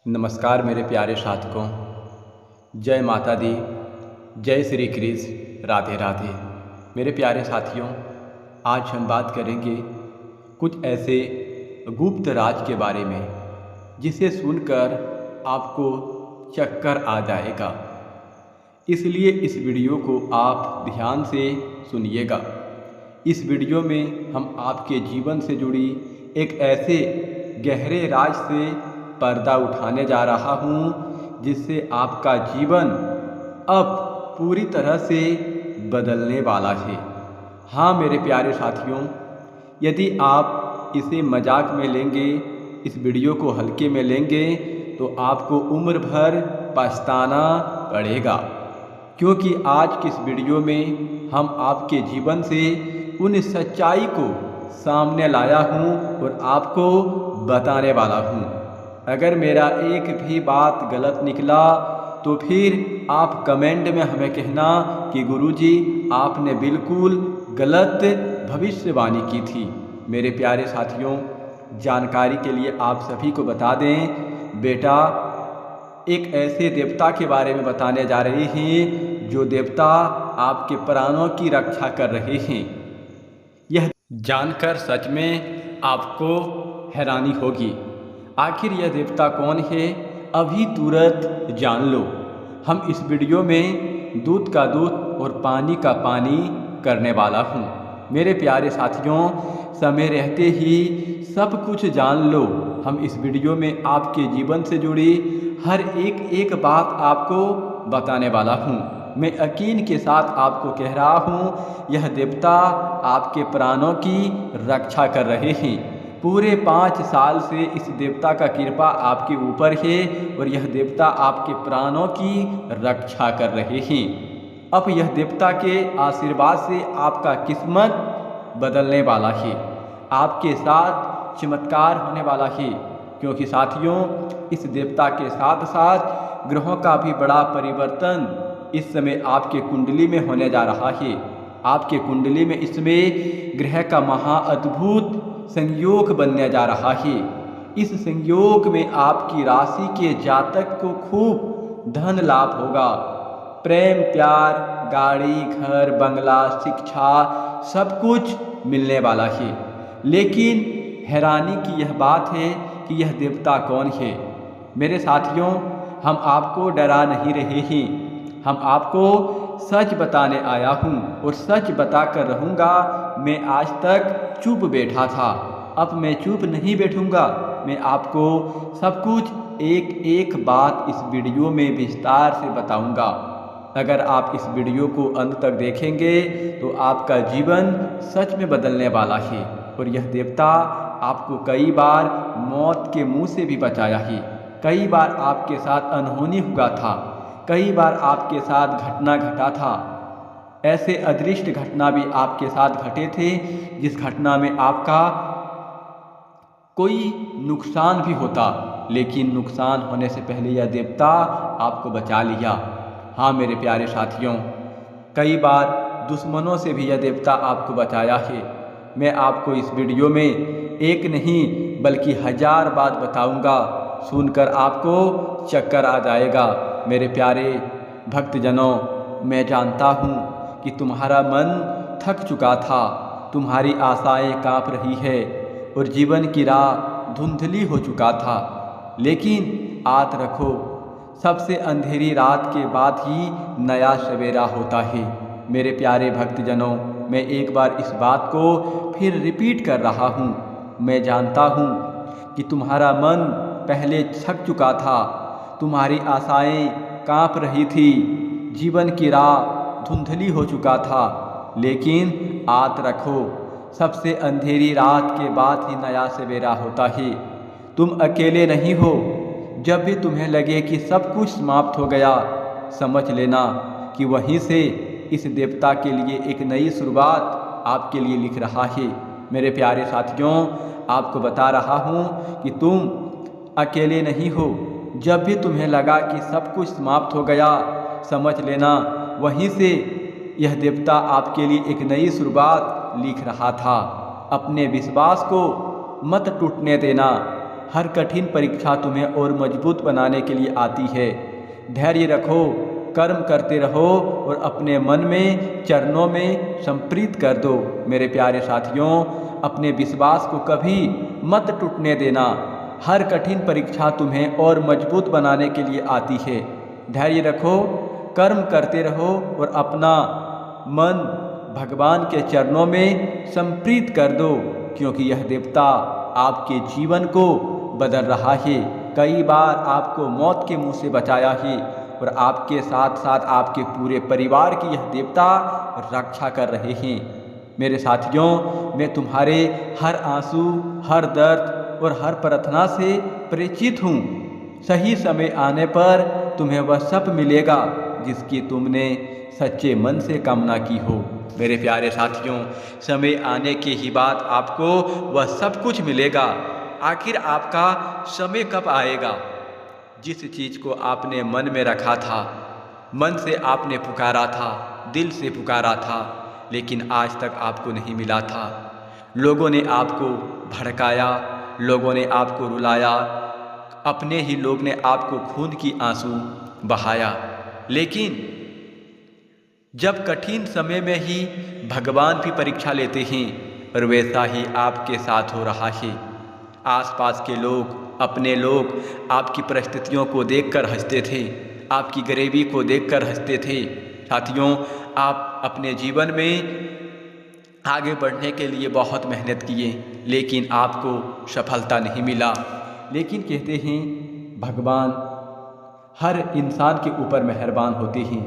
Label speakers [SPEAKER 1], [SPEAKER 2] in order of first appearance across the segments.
[SPEAKER 1] नमस्कार मेरे प्यारे साथियों। जय माता दी, जय श्री कृष्ण, राधे राधे। मेरे प्यारे साथियों, आज हम बात करेंगे कुछ ऐसे गुप्त राज के बारे में जिसे सुनकर आपको चक्कर आ जाएगा। इसलिए इस वीडियो को आप ध्यान से सुनिएगा। इस वीडियो में हम आपके जीवन से जुड़ी एक ऐसे गहरे राज से पर्दा उठाने जा रहा हूँ जिससे आपका जीवन अब पूरी तरह से बदलने वाला है। हाँ मेरे प्यारे साथियों, यदि आप इसे मजाक में लेंगे, इस वीडियो को हल्के में लेंगे तो आपको उम्र भर पछताना पड़ेगा, क्योंकि आज की इस वीडियो में हम आपके जीवन से उन सच्चाई को सामने लाया हूँ और आपको बताने वाला हूँ। अगर मेरा एक भी बात गलत निकला तो फिर आप कमेंट में हमें कहना कि गुरुजी आपने बिल्कुल गलत भविष्यवाणी की थी। मेरे प्यारे साथियों, जानकारी के लिए आप सभी को बता दें, बेटा एक ऐसे देवता के बारे में बताने जा रहे हैं जो देवता आपके प्राणों की रक्षा कर रहे हैं। यह जानकर सच में आपको हैरानी होगी। आखिर यह देवता कौन है, अभी तुरंत जान लो। हम इस वीडियो में दूध का दूध और पानी का पानी करने वाला हूँ। मेरे प्यारे साथियों, समय रहते ही सब कुछ जान लो। हम इस वीडियो में आपके जीवन से जुड़ी हर एक बात आपको बताने वाला हूँ। मैं यकीन के साथ आपको कह रहा हूँ, यह देवता आपके प्राणों की रक्षा कर रहे हैं। पूरे 5 साल से इस देवता का कृपा आपके ऊपर है और यह देवता आपके प्राणों की रक्षा कर रहे हैं। अब यह देवता के आशीर्वाद से आपका किस्मत बदलने वाला है, आपके साथ चमत्कार होने वाला है, क्योंकि साथियों इस देवता के साथ साथ ग्रहों का भी बड़ा परिवर्तन इस समय आपके कुंडली में होने जा रहा है। आपके कुंडली में इसमें ग्रह का महाअद्भुत संयोग बनने जा रहा है। इस संयोग में आपकी राशि के जातक को खूब धन लाभ होगा। प्रेम, प्यार, गाड़ी, घर, बंगला, शिक्षा सब कुछ मिलने वाला है। लेकिन हैरानी की यह बात है कि यह देवता कौन है। मेरे साथियों, हम आपको डरा नहीं रहे हैं, हम आपको सच बताने आया हूँ और सच बताकर रहूँगा। मैं आज तक चुप बैठा था, अब मैं चुप नहीं बैठूँगा। मैं आपको सब कुछ एक बात इस वीडियो में विस्तार से बताऊँगा। अगर आप इस वीडियो को अंत तक देखेंगे तो आपका जीवन सच में बदलने वाला है और यह देवता आपको कई बार मौत के मुंह से भी बचाया है। कई बार आपके साथ अनहोनी हुआ था, कई बार आपके साथ घटना घटा था। ऐसे अदृष्ट घटना भी आपके साथ घटे थे जिस घटना में आपका कोई नुकसान भी होता, लेकिन नुकसान होने से पहले यह देवता आपको बचा लिया। हाँ मेरे प्यारे साथियों, कई बार दुश्मनों से भी यह देवता आपको बचाया है। मैं आपको इस वीडियो में एक नहीं बल्कि 1000 बात बताऊंगा, सुनकर आपको चक्कर आ जाएगा। मेरे प्यारे भक्तजनों, मैं जानता हूँ कि तुम्हारा मन थक चुका था, तुम्हारी आशाएं कांप रही है और जीवन की राह धुंधली हो चुका था। लेकिन आत रखो, सबसे अंधेरी रात के बाद ही नया सवेरा होता है। मेरे प्यारे भक्तजनों, मैं एक बार इस बात को फिर रिपीट कर रहा हूँ। मैं जानता हूँ कि तुम्हारा मन पहले थक चुका था, तुम्हारी आशाएं कांप रही थी, जीवन की राह धुंधली हो चुका था। लेकिन आत रखो, सबसे अंधेरी रात के बाद ही नया सवेरा होता है। तुम अकेले नहीं हो। जब भी तुम्हें लगे कि सब कुछ समाप्त हो गया, समझ लेना कि वहीं से इस देवता के लिए एक नई शुरुआत आपके लिए लिख रहा है। मेरे प्यारे साथियों, आपको बता रहा हूँ कि तुम अकेले नहीं हो। जब भी तुम्हें लगा कि सब कुछ समाप्त हो गया, समझ लेना वहीं से यह देवता आपके लिए एक नई शुरुआत लिख रहा था। अपने विश्वास को मत टूटने देना। हर कठिन परीक्षा तुम्हें और मजबूत बनाने के लिए आती है। धैर्य रखो, कर्म करते रहो और अपने मन में चरणों में संप्रीत कर दो। मेरे प्यारे साथियों, अपने विश्वास को कभी मत टूटने देना। हर कठिन परीक्षा तुम्हें और मजबूत बनाने के लिए आती है। धैर्य रखो, कर्म करते रहो और अपना मन भगवान के चरणों में संप्रीत कर दो, क्योंकि यह देवता आपके जीवन को बदल रहा है। कई बार आपको मौत के मुंह से बचाया है और आपके साथ साथ आपके पूरे परिवार की यह देवता रक्षा कर रहे हैं। मेरे साथियों, मैं तुम्हारे हर आंसू, हर दर्द और हर प्रार्थना से परिचित हूँ। सही समय आने पर तुम्हें वह सब मिलेगा जिसकी तुमने सच्चे मन से कामना की हो। मेरे प्यारे साथियों, समय आने के ही बाद आपको वह सब कुछ मिलेगा। आखिर आपका समय कब आएगा? जिस चीज़ को आपने मन में रखा था, मन से आपने पुकारा था, दिल से पुकारा था, लेकिन आज तक आपको नहीं मिला था। लोगों ने आपको भड़काया, लोगों ने आपको रुलाया, अपने ही लोग ने आपको खून की आंसू बहाया। लेकिन जब कठिन समय में ही भगवान भी परीक्षा लेते हैं, और वैसा ही आपके साथ हो रहा है। आसपास के लोग, अपने लोग आपकी परिस्थितियों को देखकर हंसते थे, आपकी गरीबी को देखकर हंसते थे। साथियों, आप अपने जीवन में आगे बढ़ने के लिए बहुत मेहनत किए, लेकिन आपको सफलता नहीं मिला। लेकिन कहते हैं भगवान हर इंसान के ऊपर मेहरबान होते हैं।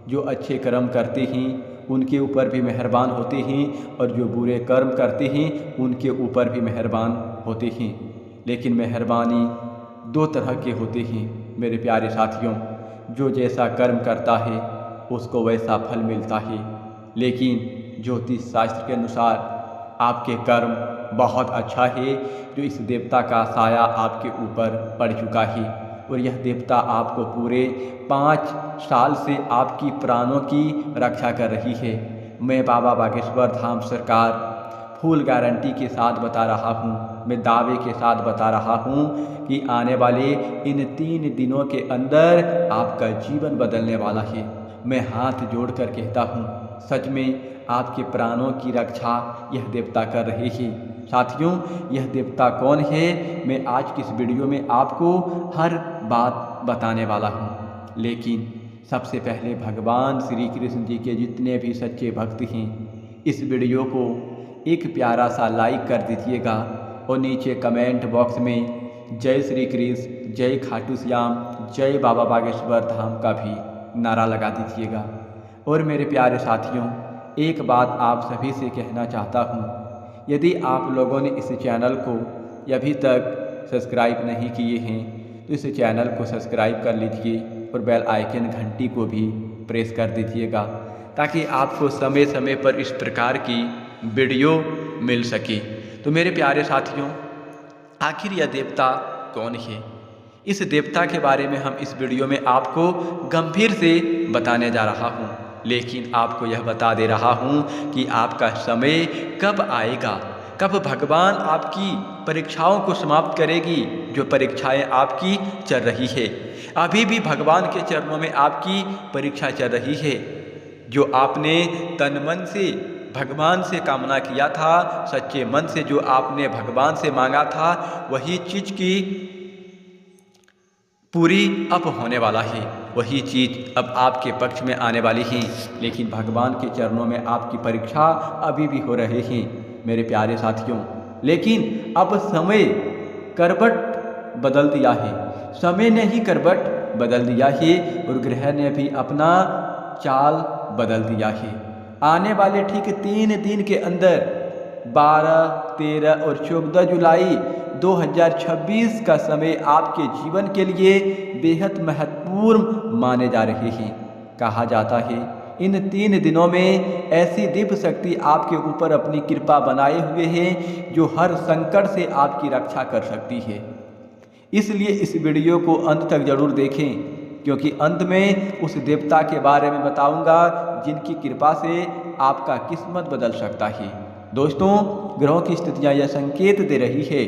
[SPEAKER 1] जो अच्छे कर्म करते हैं उनके ऊपर भी मेहरबान होते हैं, और जो बुरे कर्म करते हैं उनके ऊपर भी मेहरबान होते हैं। लेकिन मेहरबानी दो तरह के होते हैं मेरे प्यारे साथियों। जो जैसा कर्म करता है उसको वैसा फल मिलता है, लेकिन ज्योतिष शास्त्र के अनुसार आपके कर्म बहुत अच्छा है, जो इस देवता का साया आपके ऊपर पड़ चुका है। और यह देवता आपको पूरे 5 साल से आपकी प्राणों की रक्षा कर रही है। मैं बाबा बागेश्वर धाम सरकार फुल गारंटी के साथ बता रहा हूँ, मैं दावे के साथ बता रहा हूँ कि आने वाले इन 3 दिनों के अंदर आपका जीवन बदलने वाला है। मैं हाथ जोड़कर कहता हूँ, सच में आपके प्राणों की रक्षा यह देवता कर रहे हैं। साथियों, यह देवता कौन है, मैं आज की इस वीडियो में आपको हर बात बताने वाला हूँ। लेकिन सबसे पहले भगवान श्री कृष्ण जी के जितने भी सच्चे भक्त हैं, इस वीडियो को एक प्यारा सा लाइक कर दीजिएगा और नीचे कमेंट बॉक्स में जय श्री कृष्ण, जय खाटू श्याम, जय बाबा बागेश्वर धाम का भी नारा लगा दीजिएगा। और मेरे प्यारे साथियों, एक बात आप सभी से कहना चाहता हूँ, यदि आप लोगों ने इस चैनल को अभी तक सब्सक्राइब नहीं किए हैं तो इस चैनल को सब्सक्राइब कर लीजिए और बेल आइकन घंटी को भी प्रेस कर दीजिएगा, ताकि आपको समय समय पर इस प्रकार की वीडियो मिल सके। तो मेरे प्यारे साथियों, आखिर यह देवता कौन है? इस देवता के बारे में हम इस वीडियो में आपको गंभीर से बताने जा रहा हूँ, लेकिन आपको यह बता दे रहा हूँ कि आपका समय कब आएगा, कब भगवान आपकी परीक्षाओं को समाप्त करेगी। जो परीक्षाएं आपकी चल रही है, अभी भी भगवान के चरणों में आपकी परीक्षा चल रही है। जो आपने तन मन से भगवान से कामना किया था, सच्चे मन से जो आपने भगवान से मांगा था, वही चीज़ की पूरी अब होने वाला है, वही चीज़ अब आपके पक्ष में आने वाली है। लेकिन भगवान के चरणों में आपकी परीक्षा अभी भी हो रही है मेरे प्यारे साथियों। लेकिन अब समय करवट बदल दिया है, समय ने ही करवट बदल दिया है और ग्रह ने भी अपना चाल बदल दिया है। आने वाले ठीक 3 दिन के अंदर 12, 13 और 14 जुलाई 2026 का समय आपके जीवन के लिए बेहद महत्वपूर्ण माने जा रहे हैं। कहा जाता है इन 3 दिनों में ऐसी दिव्य शक्ति आपके ऊपर अपनी कृपा बनाए हुए है जो हर संकट से आपकी रक्षा कर सकती है। इसलिए इस वीडियो को अंत तक जरूर देखें, क्योंकि अंत में उस देवता के बारे में बताऊंगा जिनकी कृपा से आपका किस्मत बदल सकता है। दोस्तों, ग्रहों की स्थितियां यह संकेत दे रही है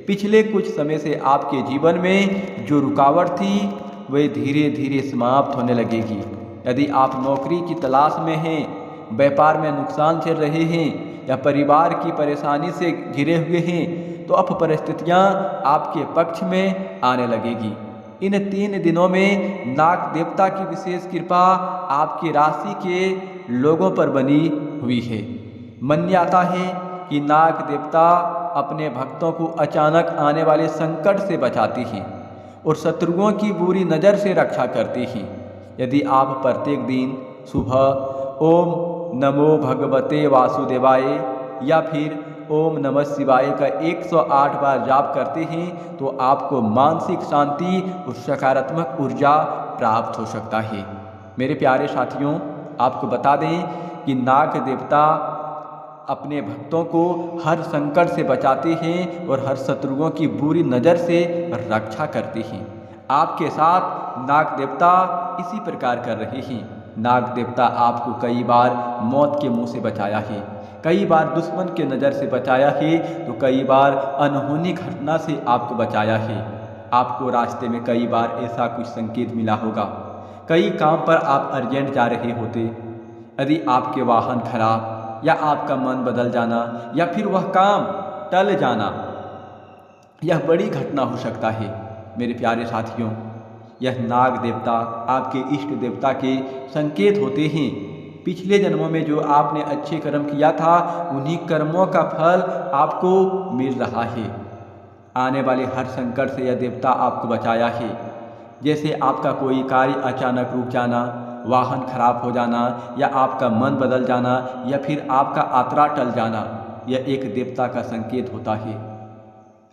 [SPEAKER 1] पिछले कुछ समय से आपके जीवन में जो रुकावट थी वह धीरे धीरे समाप्त होने लगेगी। यदि आप नौकरी की तलाश में हैं, व्यापार में नुकसान झेल रहे हैं या परिवार की परेशानी से घिरे हुए हैं, तो अब परिस्थितियां आपके पक्ष में आने लगेगी। इन 3 दिनों में नाग देवता की विशेष कृपा आपकी राशि के लोगों पर बनी हुई है। मान्यता है कि नाग देवता अपने भक्तों को अचानक आने वाले संकट से बचाती हैं और शत्रुओं की बुरी नज़र से रक्षा करती हैं। यदि आप प्रत्येक दिन सुबह ओम नमो भगवते वासुदेवाय या फिर ओम नमः शिवाय का 108 बार जाप करते हैं तो आपको मानसिक शांति और सकारात्मक ऊर्जा प्राप्त हो सकता है। मेरे प्यारे साथियों, आपको बता दें कि नाग देवता अपने भक्तों को हर संकट से बचाते हैं और हर शत्रुओं की बुरी नज़र से रक्षा करते हैं। आपके साथ नाग देवता इसी प्रकार कर रहे हैं। नाग देवता आपको कई बार मौत के मुंह से बचाया है, कई बार दुश्मन के नज़र से बचाया है, तो कई बार अनहोनी घटना से आपको बचाया है। आपको रास्ते में कई बार ऐसा कुछ संकेत मिला होगा, कई काम पर आप अर्जेंट जा रहे होते, यदि आपके वाहन खराब या आपका मन बदल जाना या फिर वह काम टल जाना, यह बड़ी घटना हो सकता है। मेरे प्यारे साथियों, यह नाग देवता आपके इष्ट देवता के संकेत होते हैं। पिछले जन्मों में जो आपने अच्छे कर्म किया था, उन्हीं कर्मों का फल आपको मिल रहा है। आने वाले हर संकट से यह देवता आपको बचाया है। जैसे आपका कोई कार्य अचानक रुक जाना, वाहन खराब हो जाना या आपका मन बदल जाना या फिर आपका यात्रा टल जाना, यह एक देवता का संकेत होता है।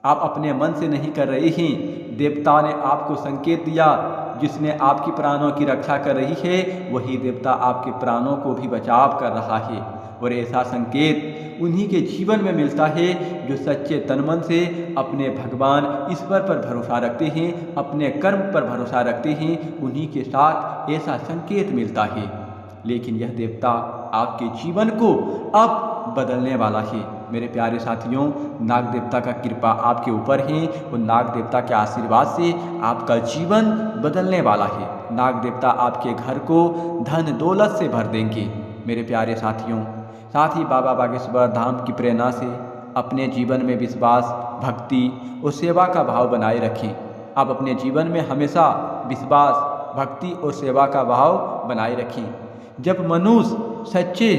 [SPEAKER 1] आप अपने मन से नहीं कर रहे हैं, देवता ने आपको संकेत दिया। जिसने आपकी प्राणों की रक्षा कर रही है, वही देवता आपके प्राणों को भी बचाव कर रहा है। और ऐसा संकेत उन्हीं के जीवन में मिलता है जो सच्चे तन मन से अपने भगवान ईश्वर पर भरोसा रखते हैं, अपने कर्म पर भरोसा रखते हैं। उन्हीं के साथ ऐसा संकेत मिलता है। लेकिन यह देवता आपके जीवन को अब बदलने वाला है। मेरे प्यारे साथियों, नाग देवता का कृपा आपके ऊपर है और नाग देवता के आशीर्वाद से आपका जीवन बदलने वाला है। नाग देवता आपके घर को धन दौलत से भर देंगे। मेरे प्यारे साथियों, साथ ही बाबा बागेश्वर धाम की प्रेरणा से अपने जीवन में विश्वास, भक्ति और सेवा का भाव बनाए रखें। आप अपने जीवन में हमेशा विश्वास, भक्ति और सेवा का भाव बनाए रखें। जब मनुष्य सच्चे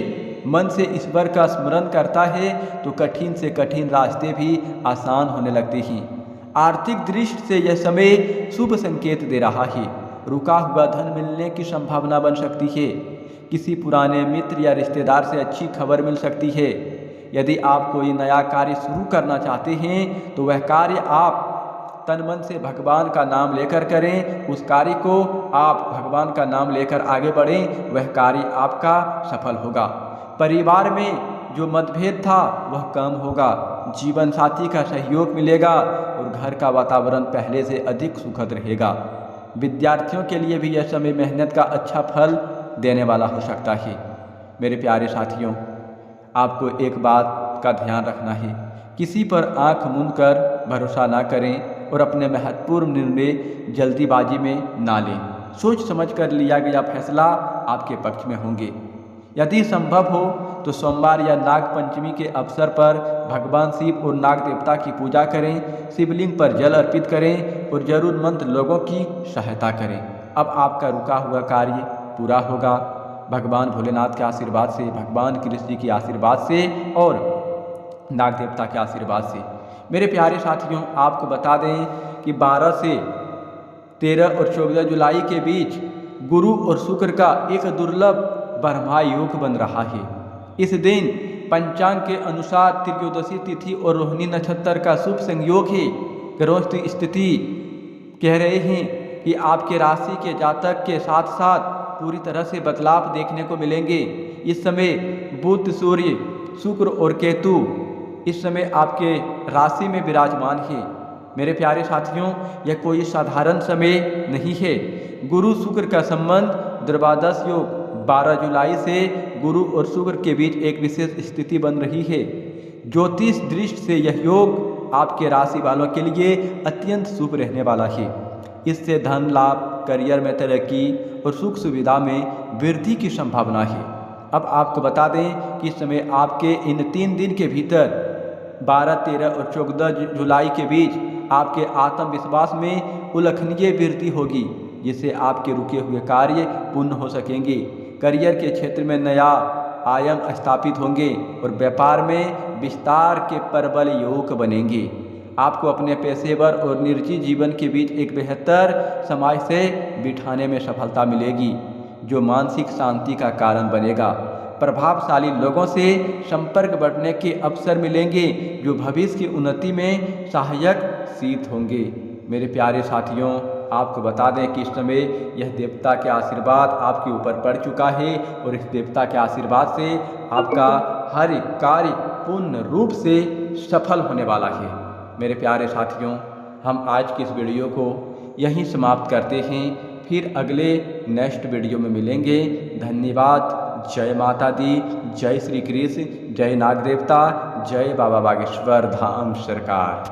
[SPEAKER 1] मन से ईश्वर का स्मरण करता है तो कठिन से कठिन रास्ते भी आसान होने लगते हैं। आर्थिक दृष्टि से यह समय शुभ संकेत दे रहा है। रुका हुआ धन मिलने की संभावना बन सकती है। किसी पुराने मित्र या रिश्तेदार से अच्छी खबर मिल सकती है। यदि आप कोई नया कार्य शुरू करना चाहते हैं तो वह कार्य आप तन मन से भगवान का नाम लेकर करें। उस कार्य को आप भगवान का नाम लेकर आगे बढ़ें, वह कार्य आपका सफल होगा। परिवार में जो मतभेद था वह कम होगा, जीवन साथी का सहयोग मिलेगा और घर का वातावरण पहले से अधिक सुखद रहेगा। विद्यार्थियों के लिए भी यह समय मेहनत का अच्छा फल देने वाला हो सकता है। मेरे प्यारे साथियों, आपको एक बात का ध्यान रखना है, किसी पर आंख मूंद कर भरोसा ना करें और अपने महत्वपूर्ण निर्णय जल्दीबाजी में ना लें। सोच समझ कर लिया गया फैसला आपके पक्ष में होंगे। यदि संभव हो तो सोमवार या नाग पंचमी के अवसर पर भगवान शिव और नाग देवता की पूजा करें, शिवलिंग पर जल अर्पित करें और जरूरतमंद लोगों की सहायता करें। अब आपका रुका हुआ कार्य पूरा होगा भगवान भोलेनाथ के आशीर्वाद से, भगवान कृष्ण जी के आशीर्वाद से और नाग देवता के आशीर्वाद से। मेरे प्यारे साथियों, आपको बता दें कि 12 से 13 और 14 जुलाई के बीच गुरु और शुक्र का एक दुर्लभ ब्रह्मा योग बन रहा है। इस दिन पंचांग के अनुसार त्रयोदशी तिथि और रोहिणी नक्षत्र का शुभ संयोग है। ग्रहों की स्थिति कह रहे हैं कि आपके राशि के जातक के साथ साथ पूरी तरह से बदलाव देखने को मिलेंगे। इस समय बुध, सूर्य, शुक्र और केतु इस समय आपके राशि में विराजमान है। मेरे प्यारे साथियों, यह कोई साधारण समय नहीं है। गुरु शुक्र का संबंध द्वादश योग 12 जुलाई से गुरु और शुक्र के बीच एक विशेष स्थिति बन रही है। ज्योतिष दृष्टि से यह योग आपके राशि वालों के लिए अत्यंत शुभ रहने वाला है। इससे धन लाभ, करियर में तरक्की और सुख सुविधा में वृद्धि की संभावना है। अब आपको बता दें कि इस समय आपके इन 3 दिन के भीतर 12, 13 और 14 जुलाई के बीच आपके आत्मविश्वास में उल्लेखनीय वृद्धि होगी, जिससे आपके रुके हुए कार्य पूर्ण हो सकेंगे। करियर के क्षेत्र में नया आयाम स्थापित होंगे और व्यापार में विस्तार के प्रबल योग बनेंगे। आपको अपने पेशेवर और निजी जीवन के बीच एक बेहतर समाजसे बिठाने में सफलता मिलेगी, जो मानसिक शांति का कारण बनेगा। प्रभावशाली लोगों से संपर्क बढ़ने के अवसर मिलेंगे, जो भविष्य की उन्नति में सहायक सिद्ध होंगे। मेरे प्यारे साथियों, आपको बता दें कि इस समय यह देवता के आशीर्वाद आपके ऊपर पड़ चुका है और इस देवता के आशीर्वाद से आपका हर कार्य पूर्ण रूप से सफल होने वाला है। मेरे प्यारे साथियों, हम आज की इस वीडियो को यहीं समाप्त करते हैं। फिर अगले नेक्स्ट वीडियो में मिलेंगे। धन्यवाद। जय माता दी, जय श्री कृष्ण, जय नाग देवता, जय बाबा बागेश्वर धाम सरकार।